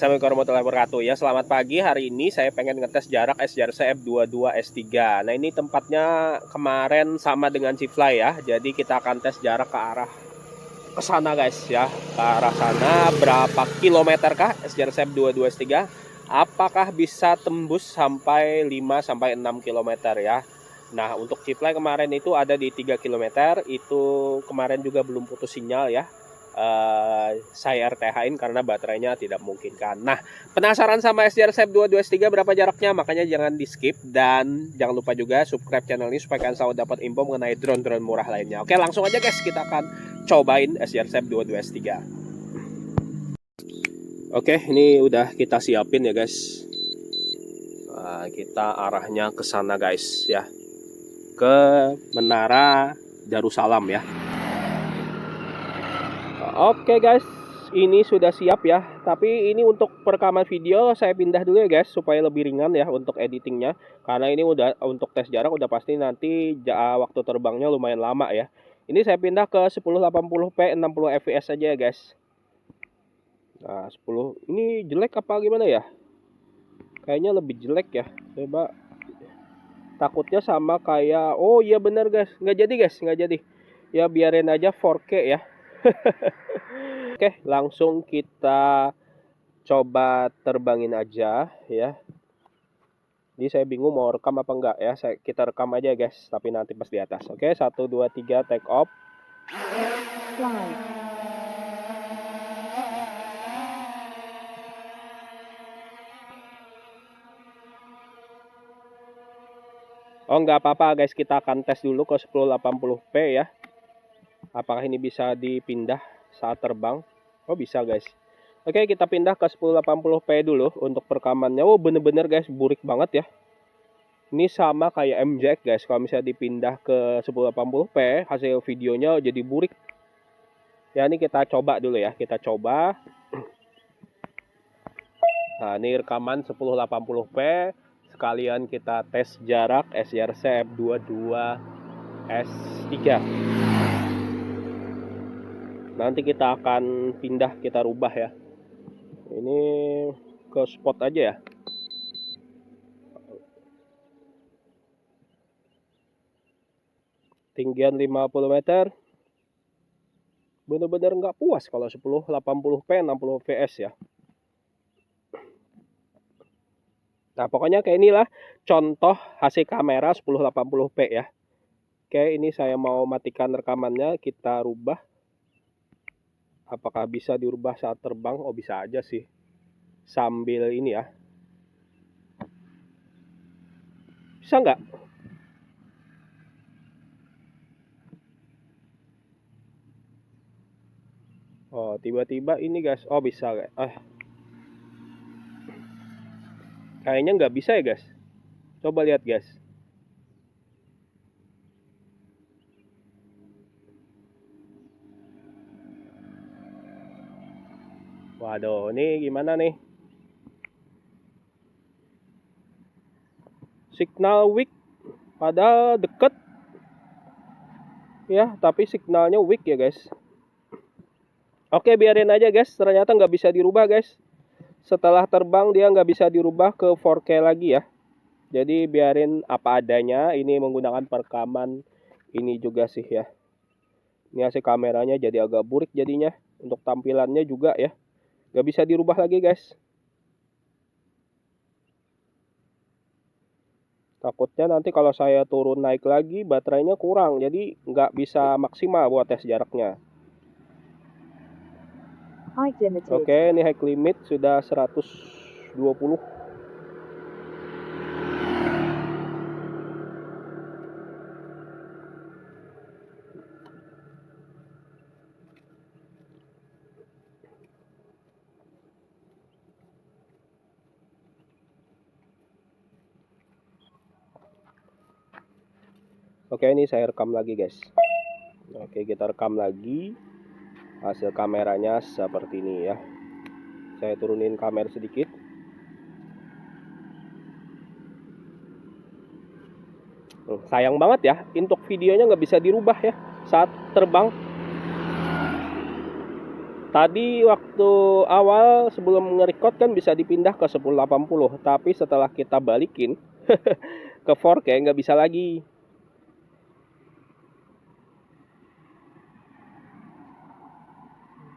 Assalamualaikum warahmatullahi wabarakatuh. Ya, selamat pagi. Hari ini saya pengen ngetes jarak SJRC F22 S3. Nah, ini tempatnya kemarin sama dengan Cifly ya. Jadi kita akan tes jarak ke arah ke sana guys ya. Ke arah sana berapa kilometer kah SJRC F22 S3? Apakah bisa tembus sampai 5 sampai 6 kilometer ya? Nah, untuk Cifly kemarin itu ada di 3 kilometer. Itu kemarin juga belum putus sinyal ya. Saya RTH-in karena baterainya tidak memungkinkan. Nah, penasaran sama SJRC F22 S3 berapa jaraknya? Makanya jangan di skip dan jangan lupa juga subscribe channel ini supaya kalian selalu dapat info mengenai drone-drone murah lainnya. Oke, langsung aja guys, kita akan cobain SJRC F22 S3. Oke, ini udah kita siapin ya guys. Kita arahnya ke sana guys ya, ke Menara Darussalam ya. Oke guys, ini sudah siap ya. Tapi ini untuk perekaman video saya pindah dulu ya guys, supaya lebih ringan ya untuk editingnya. Karena ini udah untuk tes jarak udah pasti nanti waktu terbangnya lumayan lama ya. Ini saya pindah ke 1080p 60 fps aja ya guys. Nah 10 ini jelek apa gimana ya? Kayaknya lebih jelek ya. Coba, takutnya sama kayak, oh iya bener guys, nggak jadi guys, nggak jadi. Ya biarin aja 4K ya. Oke, langsung kita coba terbangin aja ya. Jadi saya bingung mau rekam apa enggak ya. Kita rekam aja guys, tapi nanti pas di atas. Oke, 1 2 3 take off. Oh, nggak apa-apa guys, kita akan tes dulu ke 1080p ya. Apakah ini bisa dipindah saat terbang? Oh, bisa guys. Oke, kita pindah ke 1080p dulu untuk perekamannya. Oh, bener-bener guys, burik banget ya. Ini sama kayak MJX guys. Kalau misalnya dipindah ke 1080p, hasil videonya jadi burik. Ya, ini kita coba dulu ya. Kita coba. Nah, ini rekaman 1080p. Sekalian kita tes jarak SJRC F22 S3. Nanti kita akan pindah, kita rubah ya. Ini ke spot aja ya. Tinggian 50 meter. Bener-bener nggak puas kalau 1080p 60 fps ya. Nah, pokoknya kayak inilah contoh hasil kamera 1080p ya. Oke, ini saya mau matikan rekamannya, kita rubah. Apakah bisa dirubah saat terbang? Oh, bisa aja sih. Sambil ini ya. Bisa nggak? Oh, tiba-tiba ini guys. Oh, bisa guys. Kayaknya nggak bisa ya guys. Coba lihat guys. Waduh, ini gimana nih? Signal weak, padahal deket. Ya, tapi signalnya weak ya guys. Oke, biarin aja guys. Ternyata nggak bisa dirubah guys. Setelah terbang dia nggak bisa dirubah ke 4K lagi ya. Jadi biarin apa adanya. Ini menggunakan perekaman ini juga sih ya. Ini hasil kameranya jadi agak burik jadinya. Untuk tampilannya juga ya. Nggak bisa dirubah lagi guys. Takutnya nanti kalau saya turun naik lagi baterainya kurang. Jadi nggak bisa maksimal buat tes jaraknya. Oke, ini high limit sudah 120. Oke, ini saya rekam lagi guys. Oke, kita rekam lagi. Hasil kameranya seperti ini ya. Saya turunin kamera sedikit. Sayang banget ya, untuk videonya nggak bisa dirubah ya saat terbang. Tadi waktu awal sebelum nge-record kan bisa dipindah ke 1080, tapi setelah kita balikin ke 4K nggak bisa lagi.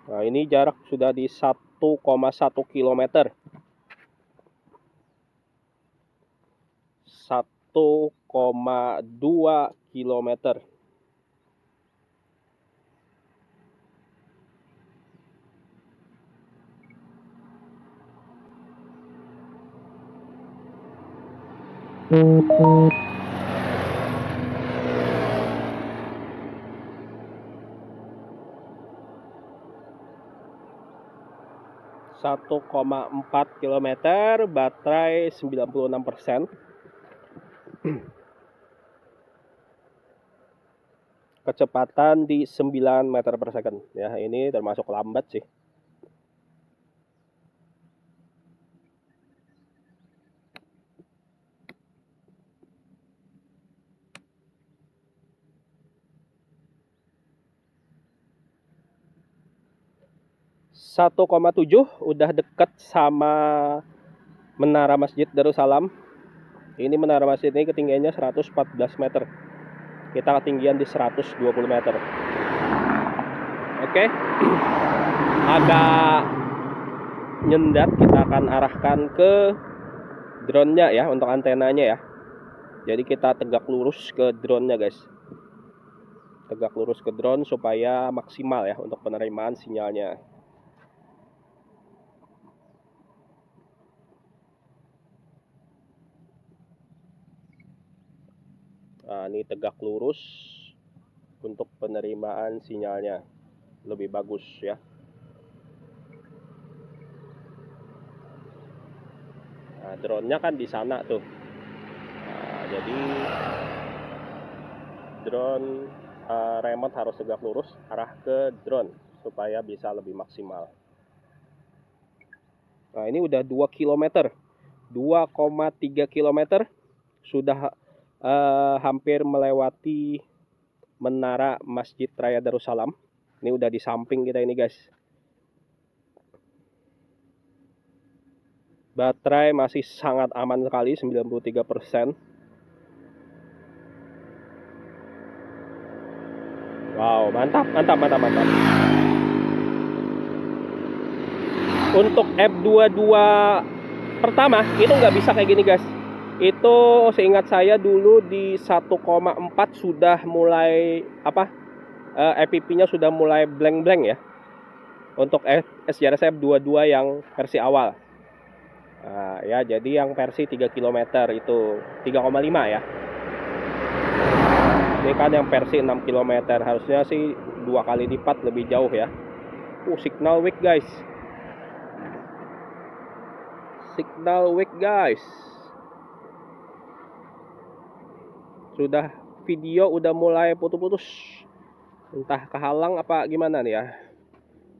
Nah, ini jarak sudah di 1,1 km. 1,2 km. Satu koma 4 km, baterai 96%. Kecepatan di 9 meter per second. Ya, ini termasuk lambat sih. Satu koma 7 udah deket sama menara Masjid Darussalam. Ini menara masjid ini ketinggiannya 114 meter. Kita ketinggian di 120 meter. Oke. Agak nyendat, kita akan arahkan ke drone-nya ya, untuk antenanya ya. Jadi kita tegak lurus ke drone-nya guys. Tegak lurus ke drone supaya maksimal ya untuk penerimaan sinyalnya. Nah, ini tegak lurus untuk penerimaan sinyalnya lebih bagus ya. Nah, drone-nya kan di sana tuh. Nah, jadi drone remote harus tegak lurus arah ke drone supaya bisa lebih maksimal. Nah, ini udah 2 km. 2,3 km sudah hampir melewati menara Masjid Raya Darussalam. Ini udah di samping kita ini guys. Baterai masih sangat aman sekali, 93%. Wow, mantap. Untuk F22 pertama itu nggak bisa kayak gini guys. Itu seingat saya dulu di 1,4 sudah mulai FPV-nya sudah mulai blank-blank ya. Untuk SJRS F22 yang versi awal. Nah, ya jadi yang versi 3 km itu 3,5 ya. Ini kan yang versi 6 km, harusnya sih 2 kali lipat lebih jauh ya. Signal weak guys. Signal weak guys. Sudah video udah mulai putus-putus. Entah kehalang apa gimana nih ya.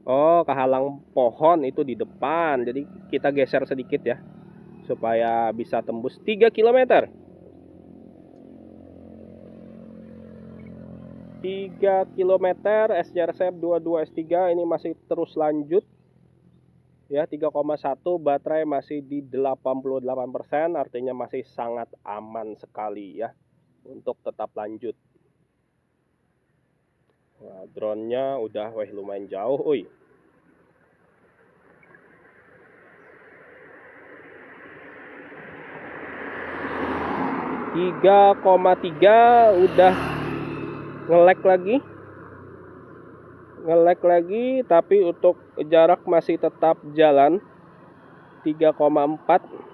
Oh, kehalang pohon itu di depan. Jadi kita geser sedikit ya supaya bisa tembus 3 km. 3 km SJRS F22 S3 ini masih terus lanjut. Ya, 3,1, baterai masih di 88%, artinya masih sangat aman sekali ya untuk tetap lanjut. Nah, drone-nya udah lumayan jauh, 3,3 udah nge-lag lagi, tapi untuk jarak masih tetap jalan 3,4.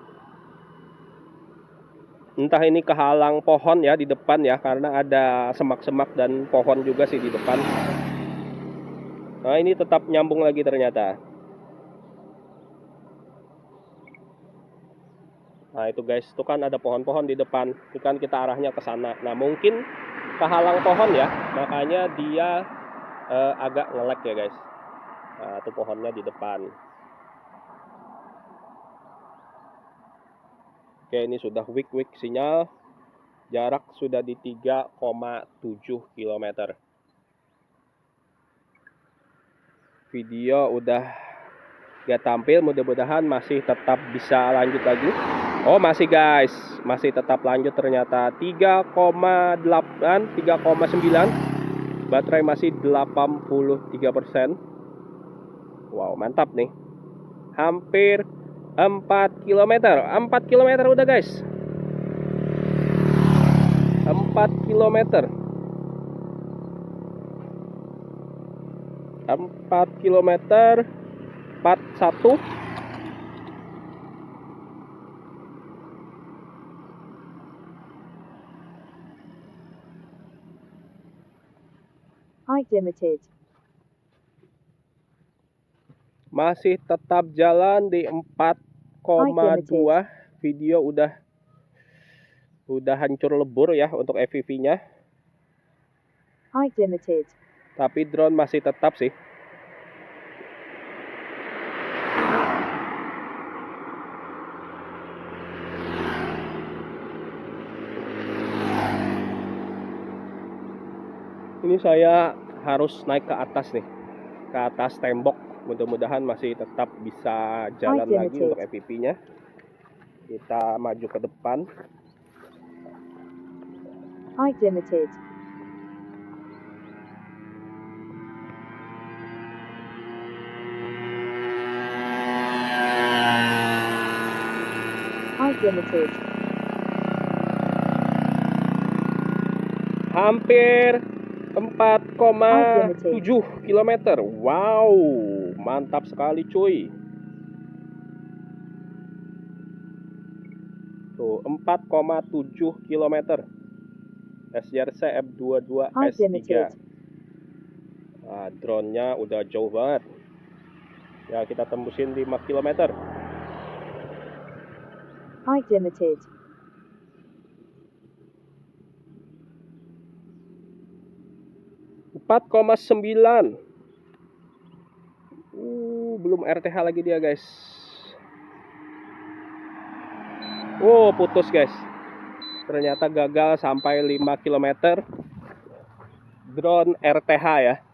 Entah ini kehalang pohon ya di depan ya, karena ada semak-semak dan pohon juga sih di depan. Nah, ini tetap nyambung lagi ternyata. Nah, itu guys, itu kan ada pohon-pohon di depan. Itu kan kita arahnya ke sana. Nah, mungkin kehalang pohon ya, makanya dia agak nge-lag ya guys. Nah, itu pohonnya di depan. Oke, ini sudah weak sinyal. Jarak sudah di 3,7 km. video udah gak tampil, mudah-mudahan masih tetap bisa lanjut lagi. Oh masih guys, masih tetap lanjut ternyata. 3,8, 3,9, baterai masih 83%. Wow mantap nih. Hampir 4 km, 4 km udah guys. 4 km, 4 km, 41. Height limited. Masih tetap jalan di 4,2. Video udah hancur lebur ya untuk FPV-nya. Height limited. Tapi drone masih tetap sih. Ini saya harus naik ke atas nih, ke atas tembok. Mudah-mudahan masih tetap bisa jalan lagi untuk FPV-nya. Kita maju ke depan. Height limited. Height limited. Hampir 4,7 km. Wow, mantap sekali cuy. Tuh 4,7 km. SYRC F22 S3. Nah, drone-nya udah jauh banget. Ya kita tembusin 5 km. Height limited. 4,9. Belum RTH lagi dia guys. Putus guys. Ternyata gagal sampai 5 km. Drone RTH ya.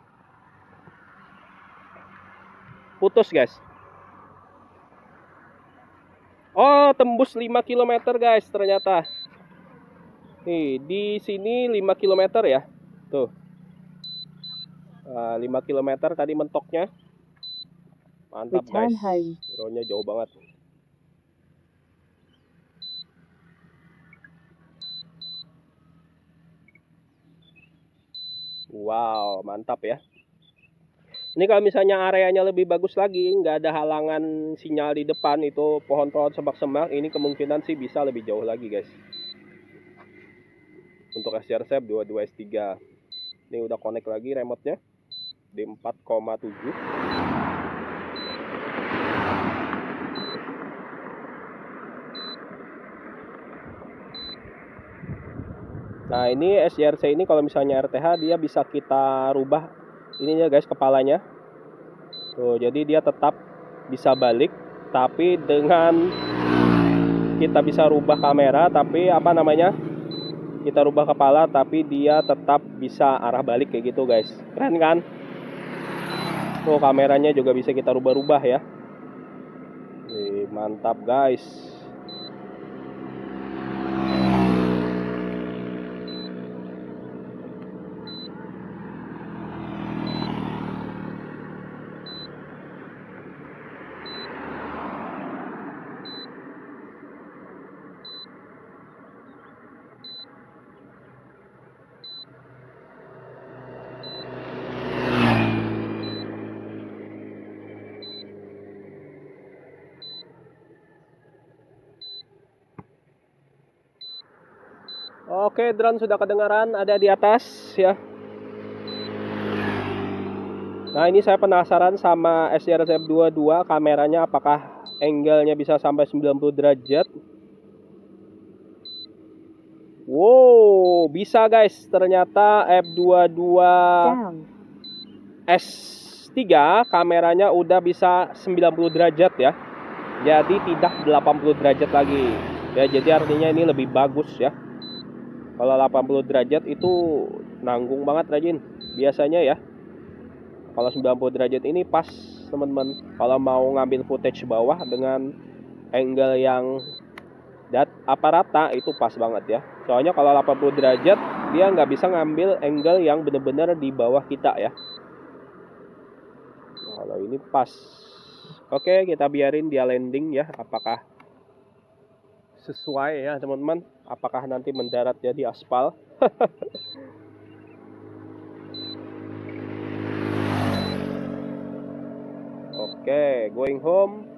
Putus guys. Oh, tembus 5 km guys ternyata. Nih, di sini 5 km ya. Tuh. 5 km tadi mentoknya. Mantap guys. Drone-nya jauh banget. Wow, mantap ya. Ini kalau misalnya areanya lebih bagus lagi, nggak ada halangan sinyal di depan, itu pohon-pohon semak-semak, ini kemungkinan sih bisa lebih jauh lagi guys. Untuk SYRC F22 S3. Ini udah connect lagi remote-nya di 4,7. Nah ini SYRC ini kalau misalnya RTH dia bisa kita rubah ininya guys, kepalanya. Tuh, jadi dia tetap bisa balik, tapi dengan kita bisa rubah kamera, tapi apa namanya, kita rubah kepala tapi dia tetap bisa arah balik kayak gitu guys. Keren kan? Tuh kameranya juga bisa kita rubah-rubah ya. Mantap guys. Oke, drone sudah kedengaran, ada di atas ya. Nah ini saya penasaran sama SYRC F22, kameranya apakah angle-nya bisa sampai 90 derajat. Wow, bisa guys, ternyata F22 S3 kameranya udah bisa 90 derajat ya. Jadi tidak 80 derajat lagi. Ya, jadi artinya ini lebih bagus ya. Kalau 80 derajat itu nanggung banget Rajin biasanya ya. kalau 90 derajat ini pas teman-teman kalau mau ngambil footage bawah dengan angle yang rata itu pas banget ya. Soalnya kalau 80 derajat dia nggak bisa ngambil angle yang bener-bener di bawah kita ya. Kalau ini pas. Oke, kita biarin dia landing ya. Apakah sesuai ya teman-teman? Apakah nanti mendarat jadi aspal? Oke, going home.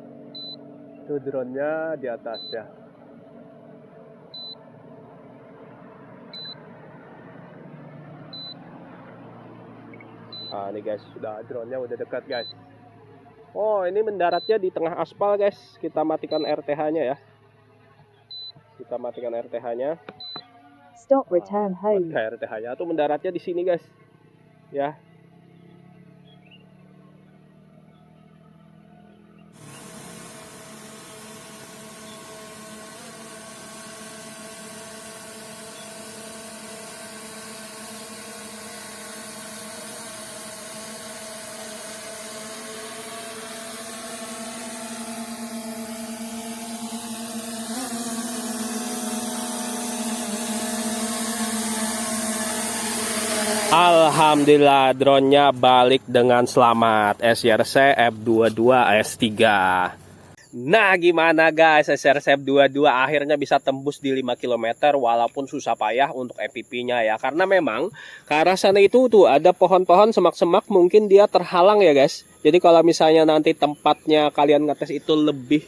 Tuh drone-nya di atas ya. Ini guys, drone-nya udah dekat guys. Oh, ini mendaratnya di tengah aspal guys. Kita matikan RTH-nya ya. Kita matikan RTH-nya. Stop return home. Matikan RTH-nya tuh mendaratnya di sini guys. Ya. Alhamdulillah drone-nya balik dengan selamat. SRC F22 S3. Nah gimana guys, SRC F22 akhirnya bisa tembus di 5 km walaupun susah payah untuk FPV-nya ya. Karena memang ke arah sana itu tuh ada pohon-pohon, semak-semak, mungkin dia terhalang ya guys. Jadi kalau misalnya nanti tempatnya kalian ngetes itu lebih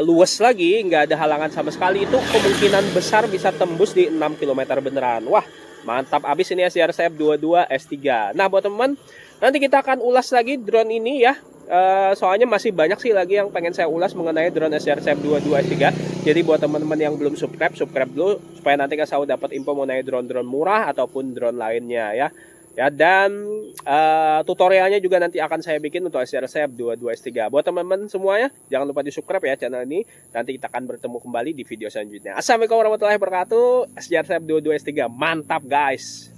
luas lagi, nggak ada halangan sama sekali, itu kemungkinan besar bisa tembus di 6 km beneran. Wah, mantap abis ini SRC F22 S3. Nah buat teman, nanti kita akan ulas lagi drone ini ya. Soalnya masih banyak sih lagi yang pengen saya ulas mengenai drone SRC F22 S3. Jadi buat teman-teman yang belum subscribe dulu supaya nanti kalian selalu dapat info mengenai drone-drone murah ataupun drone lainnya ya. Ya, dan tutorialnya juga nanti akan saya bikin untuk SRC F22 S3. Buat teman-teman semuanya, jangan lupa di subscribe ya channel ini. Nanti kita akan bertemu kembali di video selanjutnya. Assalamualaikum warahmatullahi wabarakatuh. SRC F22 S3 mantap guys.